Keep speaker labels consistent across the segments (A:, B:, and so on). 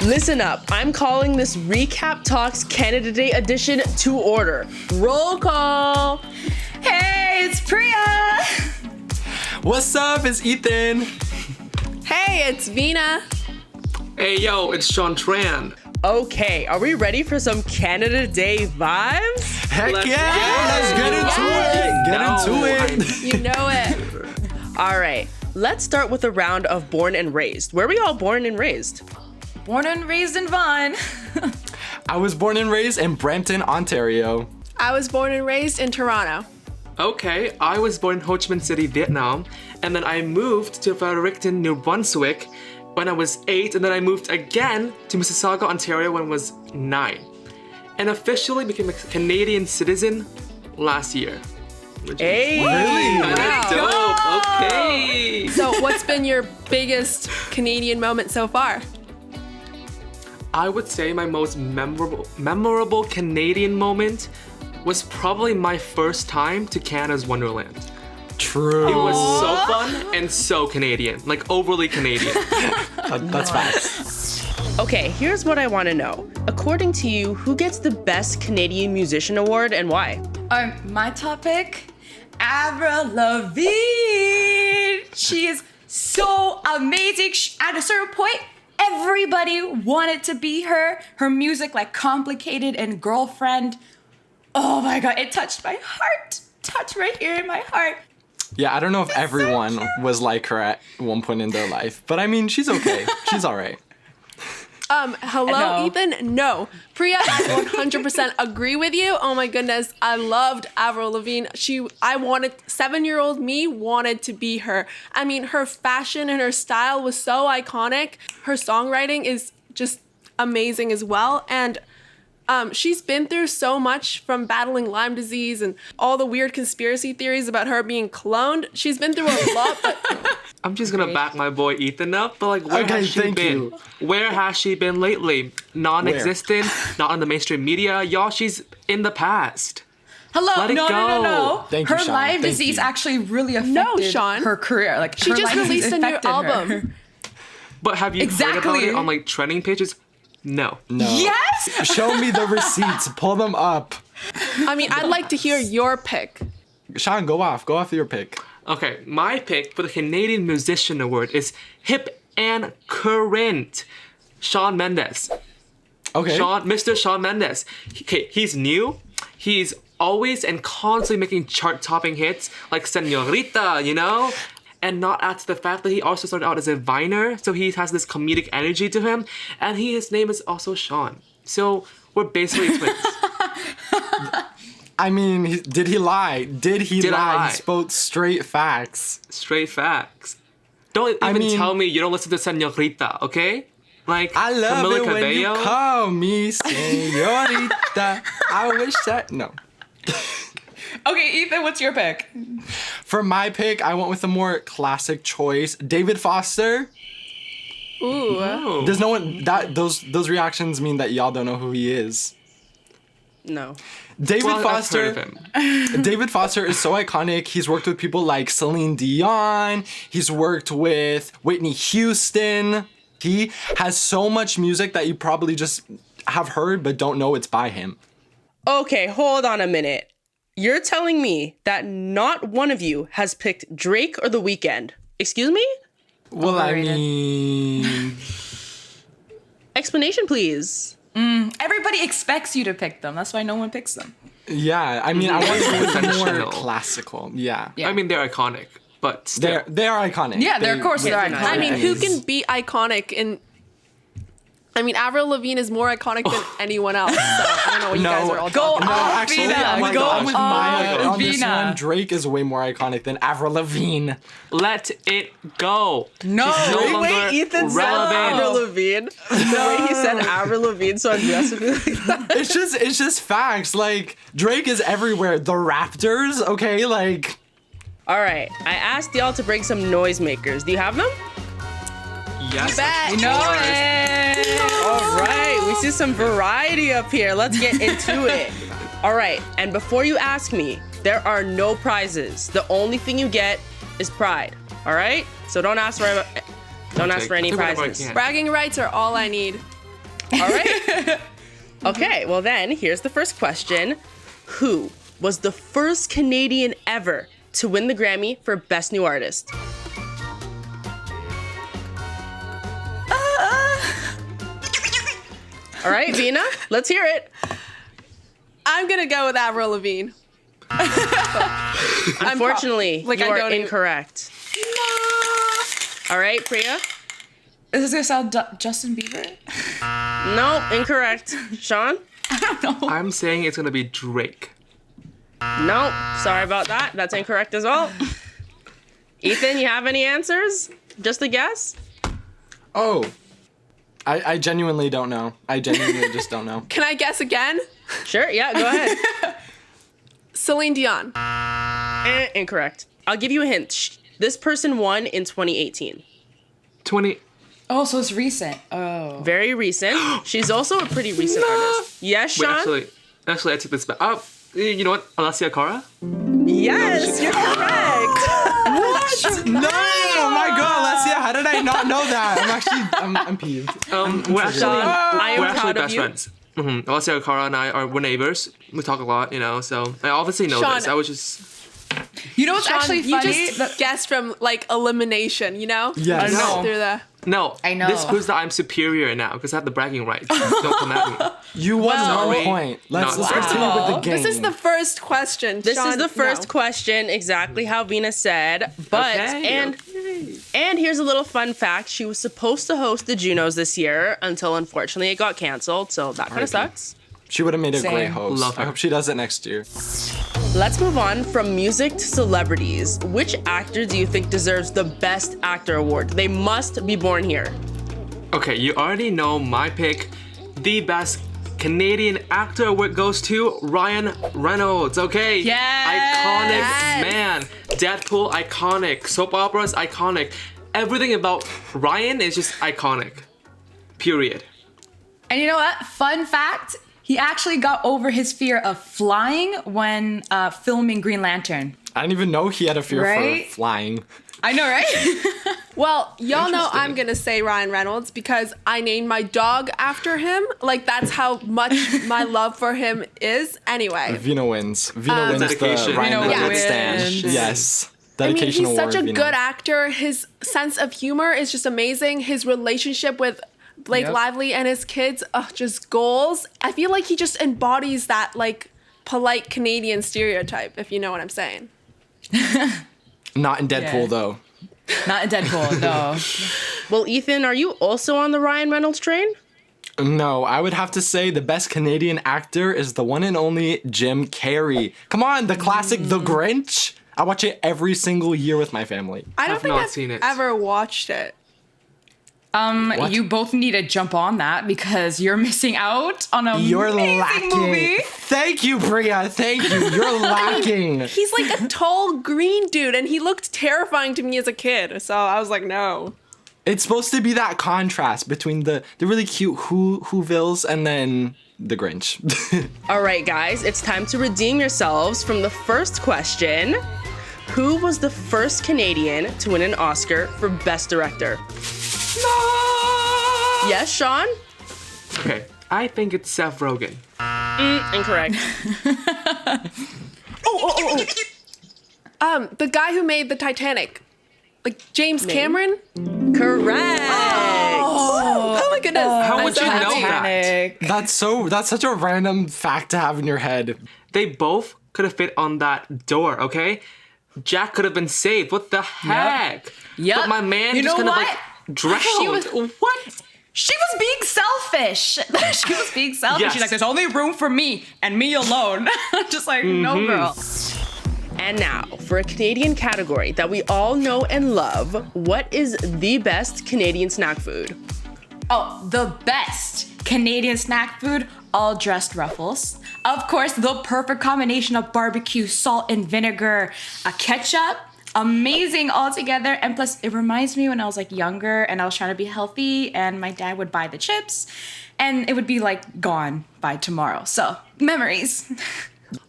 A: Listen up. I'm calling this Recap Talks Canada Day edition to order. Roll call.
B: Hey, it's Preeya.
C: What's up? It's Ethan.
D: Hey, it's Veena.
E: Hey, yo, it's Sean Tran.
A: Okay, are we ready for some Canada Day vibes?
C: Heck
E: Let's
C: Let's get into it.
D: You know it.
A: All right, let's start with a round of born and raised. Where are we all born and raised?
B: Born and raised in Vaughan.
C: I was born and raised in Brampton, Ontario.
D: I was born and raised in Toronto.
E: Okay, I was born in Ho Chi Minh City, Vietnam, and then I moved to Fredericton, New Brunswick when I was 8, and then I moved again to Mississauga, Ontario when I was 9, and officially became a Canadian citizen last year.
A: Hey!
C: Really?
E: Dope, okay.
D: So what's been your biggest Canadian moment so far?
E: I would say my most memorable Canadian moment was probably my first time to Canada's Wonderland.
C: True.
E: It was so fun and so Canadian, like overly Canadian.
C: That's facts.
A: Okay, here's what I want to know. According to you, who gets the Best Canadian Musician Award and why?
B: My topic, Avril Lavigne. She is so amazing. At a certain point, everybody wanted to be her. Her music, like Complicated and Girlfriend. Oh my God, it touched my heart. Touched right here in my heart.
C: Yeah, I don't know if everyone was like her at one point in their life, but I mean, she's okay. She's all right.
D: Hello,
B: No.
D: Ethan? No. Preeya, I 100% agree with you. Oh my goodness, I loved Avril Lavigne. 7-year-old me wanted to be her. I mean, her fashion and her style was so iconic. Her songwriting is just amazing as well. And she's been through so much, from battling Lyme disease and all the weird conspiracy theories about her being cloned. She's been through a lot, but
E: I'm just gonna back my boy Ethan up, but like, where has she
C: thank
E: been?
C: you.
E: Where has she been lately? Non-existent, not on the mainstream media. Y'all, she's in the past.
B: Hello,
E: Let it go.
B: no.
C: Thank you,
B: Her
C: Sean.
B: Lyme
C: Thank
B: disease
C: you.
B: actually really affected
D: Sean.
B: her career. Like
D: she
B: her
D: just
B: Lyme disease
D: released a new
B: affected her.
D: album.
E: But have you heard about
B: Exactly.
E: it on like trending pages? No.
C: No.
B: Yes.
C: Show me the receipts. Pull them up.
D: I mean, I'd like to hear your pick.
C: Sean, go off. Go off your pick.
E: Okay, my pick for the Canadian Musician Award is hip and current Shawn Mendes.
C: Okay.
E: Mr. Shawn Mendes. He's new. He's always and constantly making chart-topping hits like Señorita, you know? And not add to the fact that he also started out as a viner, so he has this comedic energy to him, and his name is also Sean. So we're basically twins.
C: I mean, did he lie? Did
E: I lie?
C: He spoke straight facts.
E: Straight facts. Don't even tell me you don't listen to Señorita, okay? Like,
C: I love
E: Camila
C: it when you
E: Cabello.
C: call me señorita. I wish that... No.
B: Okay, Ethan, what's your pick?
C: For my pick, I went with a more classic choice. David Foster.
D: Ooh.
E: Oh.
C: Does no one... Those reactions mean that y'all don't know who he is.
A: No.
C: David
E: Well,
C: Foster.
E: I've heard of him.
C: David Foster is so iconic. He's worked with people like Celine Dion. He's worked with Whitney Houston. He has so much music that you probably just have heard but don't know it's by him.
A: Okay, hold on a minute. You're telling me that not one of you has picked Drake or The Weeknd? Excuse me?
C: Well,
B: Overrated.
C: I mean...
A: Explanation, please.
B: Everybody expects you to pick them. That's why no one picks them.
C: Yeah, I mean, I want to go with more
E: Intentional.
C: classical. Yeah.
B: Yeah.
E: I mean, they're iconic, but still.
C: They are iconic.
B: Yeah, of course they're iconic.
D: I mean, who
C: Yes.
D: can be iconic in... I mean, Avril Lavigne is more iconic than anyone else. So I don't know what you
C: No.
D: guys are all
B: Go
D: talking
C: No,
D: about.
B: off,
C: actually,
B: Veena.
C: I'm
E: my
B: Go
E: gosh.
C: with
B: off,
C: Myah on this
B: Veena.
C: one. Drake is way more iconic than Avril Lavigne.
E: Let it go.
B: No.
E: She's no
A: The
E: longer
A: way Ethan said
E: relevant.
A: Avril Lavigne, the way he said Avril Lavigne so aggressively like that.
C: It's just facts. Like, Drake is everywhere. The Raptors, okay? Like,
A: All right, I asked y'all to bring some noisemakers. Do you have them?
E: Yes.
D: bet.
E: of
B: No
E: course.
B: way.
A: All right, we see some variety up here. Let's get into it. All right, and before you ask me, there are no prizes. The only thing you get is pride. All right, so don't ask for any
E: Take whatever I
A: prizes.
E: can.
D: Bragging rights are all I need.
A: All right. Okay, well then, here's the first question. Who was the first Canadian ever to win the Grammy for Best New Artist? All right, Veena, let's hear it.
D: I'm gonna go with Avril Lavigne.
A: Unfortunately,
D: like,
A: you
D: I
A: are
D: don't even-
A: incorrect. All right, Preeya?
B: Is this gonna sound Justin Bieber?
A: No, incorrect. Sean?
E: I'm saying it's gonna be Drake.
A: No, sorry about that. That's incorrect as well. Ethan, you have any answers? Just a guess?
C: Oh. I genuinely don't know. I genuinely just don't know.
D: Can I guess again?
A: Sure, yeah, go ahead.
D: Celine Dion.
A: Incorrect. I'll give you a hint. This person won in 2018.
E: 20.
B: Oh, so it's recent. Oh.
A: Very recent. She's also a pretty recent artist. Yes,
E: Wait,
A: Sean?
E: actually, I took this back. Oh, you know what? Alessia Cara?
A: Yes, you're correct.
C: No! Oh my god, Alessia, how did I not know that? I'm peeved.
E: We're actually,
A: I am
E: we're actually
A: proud of
E: best
A: you.
E: friends. Mm-hmm. Alessia Cara and I we're neighbors. We talk a lot, so I obviously know
D: Sean.
E: this. I was just.
B: You know what's
D: Sean,
B: actually
D: you
B: funny?
D: just guessed from like elimination,
C: Yes.
E: I know.
D: Through the.
E: No,
B: I know.
E: This proves that I'm superior now because I have the bragging rights. Don't come at me.
C: You won
E: Well-
C: no point. Let's
E: Not
C: continue with the
B: Wow.
C: game.
D: This is the first question.
A: This
D: Sean,
A: is the first
D: no.
A: question, exactly how Veena said. But
E: Okay,
A: and here's a little fun fact: she was supposed to host the Junos this year until unfortunately it got canceled. So that kind of
C: R.I.P.
A: sucks.
C: She would have made a
B: Same.
C: great host.
E: Love her.
C: I hope she does it next year.
A: Let's move on from music to celebrities. Which actor do you think deserves the Best Actor award? They must be born here.
E: Okay, you already know my pick. The best Canadian actor award goes to Ryan Reynolds. Okay.
B: Yes.
E: Iconic
D: Yes.
E: man. Deadpool, iconic. Soap operas, iconic. Everything about Ryan is just iconic. Period.
B: And you know what? Fun fact, he actually got over his fear of flying when filming Green Lantern.
C: I didn't even know he had a fear
B: Right?
C: for flying.
B: I know, right?
D: Well, y'all know
E: Interesting.
D: I'm gonna say Ryan Reynolds because I named my dog after him. Like that's how much my love for him is. Anyway,
C: Veena wins. Veena wins
E: Dedication.
C: the Ryan
B: Veena
C: Reynolds
B: wins.
C: stand. Yes.
D: I mean,
C: Dedication
D: he's
C: award.
D: such a
C: Veena.
D: good actor. His sense of humor is just amazing. His relationship with Blake
B: Yep.
D: Lively and his kids, just goals. I feel like he just embodies that like polite Canadian stereotype, if you know what I'm saying.
C: Not in Deadpool
B: Yeah.
C: though.
B: Not in Deadpool, no.
A: Well, Ethan, are you also on the Ryan Reynolds train?
C: No, I would have to say the best Canadian actor is the one and only Jim Carrey. Come on, the classic The Grinch. I watch it every single year with my family.
D: I don't
E: I've
D: think
E: not
D: I've
E: seen it.
D: ever watched it.
C: What?
B: You both need to jump on that because you're missing out on a
C: You're
B: amazing
C: lacking.
B: movie.
C: Thank you, Preeya. Thank you. You're lacking.
D: He's like a tall green dude, and he looked terrifying to me as a kid. So I was like, no.
C: It's supposed to be that contrast between the really cute Whovilles and then the Grinch.
A: All right, guys, it's time to redeem yourselves from the first question. Who was the first Canadian to win an Oscar for Best Director? Yes, Sean?
E: Okay, I think it's Seth Rogen.
A: Incorrect.
D: The guy who made the Titanic, like James Cameron.
A: Correct.
D: Oh my goodness!
E: How
D: I'm
E: would
D: so
E: you know
D: happy.
E: that?
C: That's such a random fact to have in your head.
E: They both could have fit on that door, okay? Jack could have been saved. What the heck?
B: Yep.
E: But my man
B: You
E: just
B: know
E: kind of
B: what?
E: like drowned.
B: What? She was being selfish. She was being selfish.
E: Yes.
B: She's like, there's only room for me and me alone. Just like, no, girl.
A: And now, for a Canadian category that we all know and love, what is the best Canadian snack food?
B: Oh, the best Canadian snack food, all dressed Ruffles. Of course, the perfect combination of barbecue, salt, and vinegar, a ketchup. Amazing all together. And plus, it reminds me when I was like younger and I was trying to be healthy and my dad would buy the chips and it would be like gone by tomorrow. So, memories.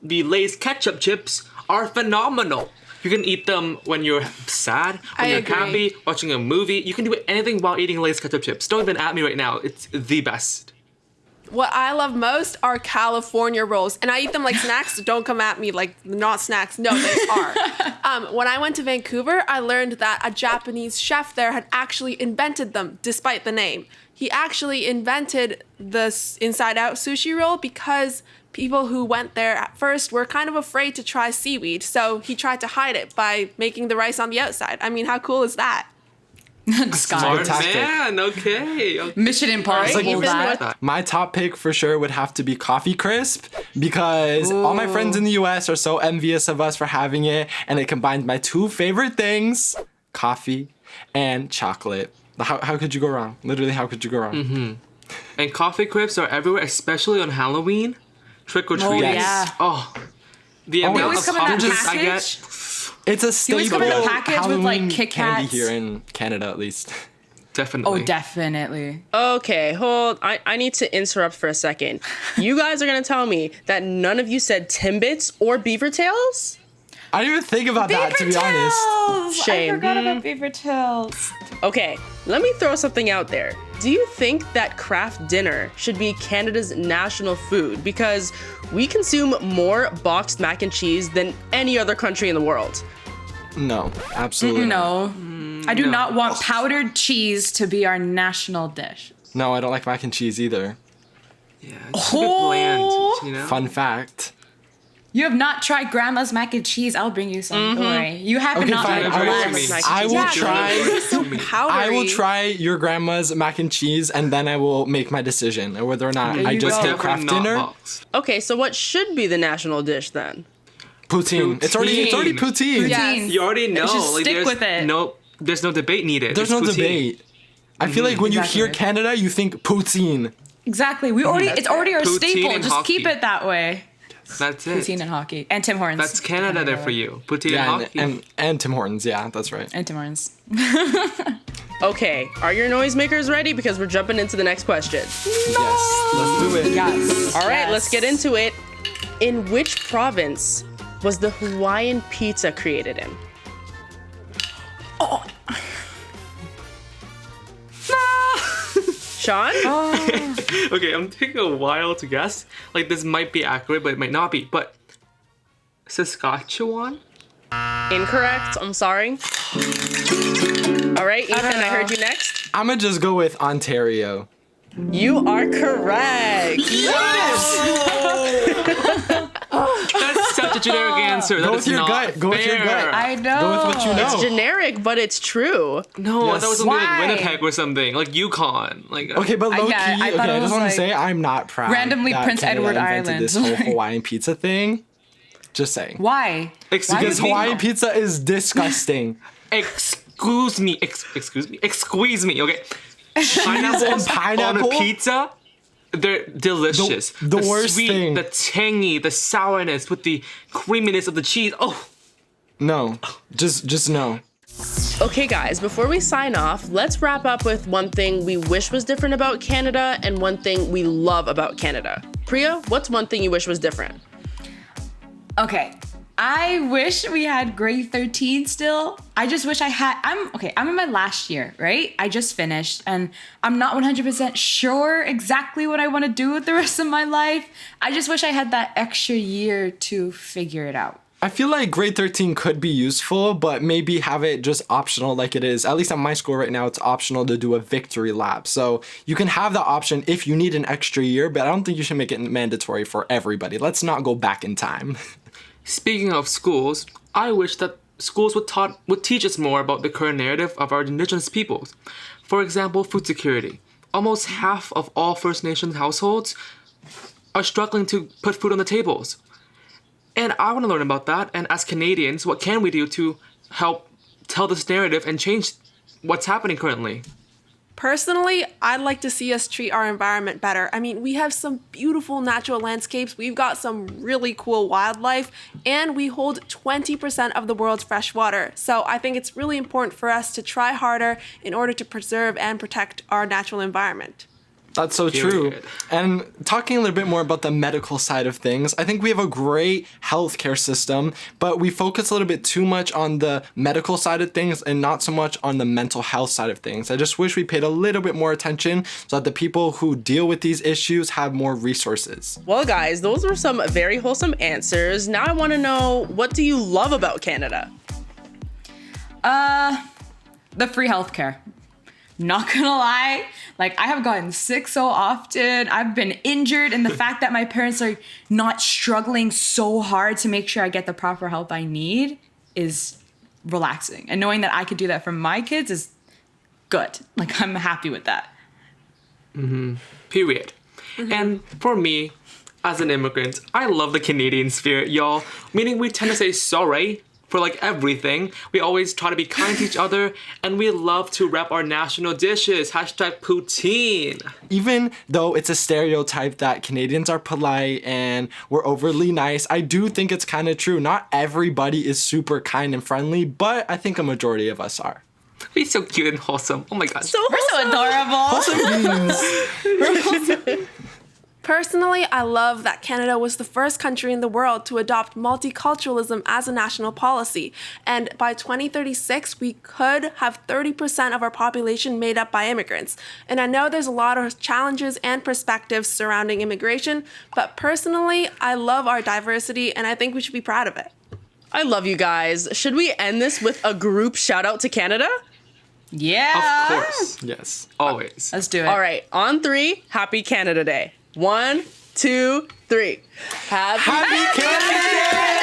E: The Lay's ketchup chips are phenomenal. You can eat them when you're sad, when
D: I
E: you're
D: agree.
E: happy, watching a movie. You can do anything while eating Lay's ketchup chips. Don't even at me right now. It's the best.
D: What I love most are California rolls, and I eat them like snacks. So don't come at me like not snacks. No, they are. When I went to Vancouver, I learned that a Japanese chef there had actually invented them, despite the name. He actually invented the inside out sushi roll because people who went there at first were kind of afraid to try seaweed. So he tried to hide it by making the rice on the outside. I mean, how cool is that?
B: Scott.
C: Smart tactic.
E: Man, okay.
B: Mission Impossible.
A: Ethan,
B: that.
C: My top pick for sure would have to be Coffee Crisp because all my friends in the US are so envious of us for having it, and it combines my two favorite things, coffee and chocolate. How could you go wrong? Literally, how could you go wrong?
E: Mm-hmm. And coffee crisps are everywhere, especially on Halloween. Trick or treat.
B: yeah.
E: Oh, the amount
B: always
E: of
B: come in that
E: compliments I
B: package.
E: get.
C: It's a
B: always
C: staple
B: come in a package with,
C: Halloween
B: like, Kit
C: candy
B: Kats.
C: here in Canada, at least.
E: Definitely.
B: Oh, definitely.
A: Okay, I need to interrupt for a second. You guys are gonna tell me that none of you said Timbits or Beaver Tails?
C: I didn't even think about that, to be honest.
A: Shame.
B: I forgot about Beaver Tails.
A: Okay, let me throw something out there. Do you think that craft dinner should be Canada's national food? Because we consume more boxed mac and cheese than any other country in the world.
C: No, absolutely not.
B: No. I do not want powdered cheese to be our national dish.
C: No, I don't like mac and cheese either.
E: Yeah, it's a bit bland, you know?
C: Fun fact.
B: You have not tried Grandma's mac and cheese. I'll bring you some. Don't worry. You haven't
C: Okay,
B: not
C: fine.
B: tried
C: I will,
B: Grandma's mac
C: I
B: and
C: will
B: cheese.
C: try.
D: So powdery.
C: I will try your grandma's mac and cheese, and then I will make my decision on whether or not I
B: you
C: just
B: go.
C: take craft
E: Definitely
C: dinner.
E: not boxed.
A: Okay, so what should be the national dish then?
C: Poutine. It's already poutine.
B: Poutine.
E: You already know.
B: just stick
E: there's
B: with it.
E: There's no debate needed.
C: There's
E: It's
C: no
E: poutine.
C: debate. I feel like when you hear
B: Exactly.
C: Canada, you think poutine.
B: Exactly. It's already our
E: Poutine
B: staple.
E: and
B: Just keep
E: hockey.
B: it that way.
E: That's it.
B: Poutine and hockey. And Tim Hortons.
E: That's Canada there for you. Poutine
C: Yeah,
E: and hockey.
C: and Tim Hortons. Yeah, that's right.
B: And Tim Hortons.
A: Okay, are your noisemakers ready? Because we're jumping into the next question.
C: Yes, let's do it.
B: Yes.
A: All right, let's get into it. In which province was the Hawaiian pizza created in? Sean?
E: Okay, I'm taking a while to guess. Like, this might be accurate, but it might not be. But Saskatchewan?
A: Incorrect. I'm sorry. All right, Ethan, I heard you next.
C: I'm gonna just go with Ontario.
A: You are correct.
E: That's such a generic answer. That
C: Go
E: is
C: with your
E: not
C: gut. Go with your
E: fair.
C: gut.
B: I know.
C: Go with what you know.
A: It's generic, but it's true.
E: No,
C: Yes.
E: that was something
B: Why?
E: like Winnipeg or something. Like Yukon. Like,
C: Okay, but low
B: yeah,
C: key,
B: I
C: okay,
B: thought
C: I
B: it
C: just
B: was
C: want
B: like
C: to say I'm not proud.
B: randomly
C: that
B: Prince
C: Canada
B: Edward
C: invented
B: Island.
C: This whole Hawaiian pizza thing. Just saying.
B: Why?
E: Excuse
C: Because
E: me.
C: Hawaiian pizza is disgusting.
E: Excuse me. Excuse me. Okay.
C: and pineapple?
E: on a pizza. They're delicious.
C: The worst
E: sweet,
C: thing.
E: the tangy, the sourness with the creaminess of the cheese. Oh,
C: No, just no.
A: Okay, guys, before we sign off, let's wrap up with one thing we wish was different about Canada and one thing we love about Canada. Preeya, what's one thing you wish was different?
B: Okay. I wish we had grade 13 still. I just wish I had. I'm in my last year, right? I just finished and I'm not 100% sure exactly what I want to do with the rest of my life. I just wish I had that extra year to figure it out.
C: I feel like grade 13 could be useful, but maybe have it just optional like it is. At least at my school right now, it's optional to do a victory lap. So you can have the option if you need an extra year, but I don't think you should make it mandatory for everybody. Let's not go back in time.
E: speaking of schools, I wish that schools would teach us more about the current narrative of our indigenous peoples. For example, food security. Almost half of all First Nations households are struggling to put food on the tables. And I want to learn about that. And as Canadians, what can we do to help tell this narrative and change what's happening currently?
D: Personally, I'd like to see us treat our environment better. I mean, we have some beautiful natural landscapes, we've got some really cool wildlife, and we hold 20% of the world's fresh water. So I think it's really important for us to try harder in order to preserve and protect our natural environment.
C: That's so true.
E: Period.
C: And talking a little bit more about the medical side of things, I think we have a great healthcare system, but we focus a little bit too much on the medical side of things and not so much on the mental health side of things. I just wish we paid a little bit more attention so that the people who deal with these issues have more resources.
A: Well, guys, those were some very wholesome answers. Now I want to know, what do you love about Canada?
B: The free healthcare. Not gonna lie, like I have gotten sick so often. I've been injured, and the fact that my parents are not struggling so hard to make sure I get the proper help I need is relaxing. And knowing that I could do that for my kids is good. Like I'm happy with that.
E: Period. And for me, as an immigrant, I love the Canadian spirit, y'all. Meaning we tend to say sorry for like everything. We always try to be kind to each other, and we love to rep our national dishes. Hashtag poutine.
C: Even though it's a stereotype that Canadians are polite and we're overly nice, I do think it's kind of true. Not everybody is super kind and friendly, but I think a majority of us are.
E: He's so cute and wholesome. Oh my god.
B: We're so adorable.
D: Personally, I love that Canada was the first country in the world to adopt multiculturalism as a national policy. And by 2036, we could have 30% of our population made up by immigrants. And I know there's a lot of challenges and perspectives surrounding immigration, but personally, I love our diversity and I think we should be proud of it.
A: I love you guys. Should we end this with a group shout out to Canada?
B: Yeah.
E: Of course.
C: Yes.
E: Always.
B: Let's do it.
A: All right, on 3, Happy Canada Day. 1, 2, 3. Happy
C: Happy Canada Day!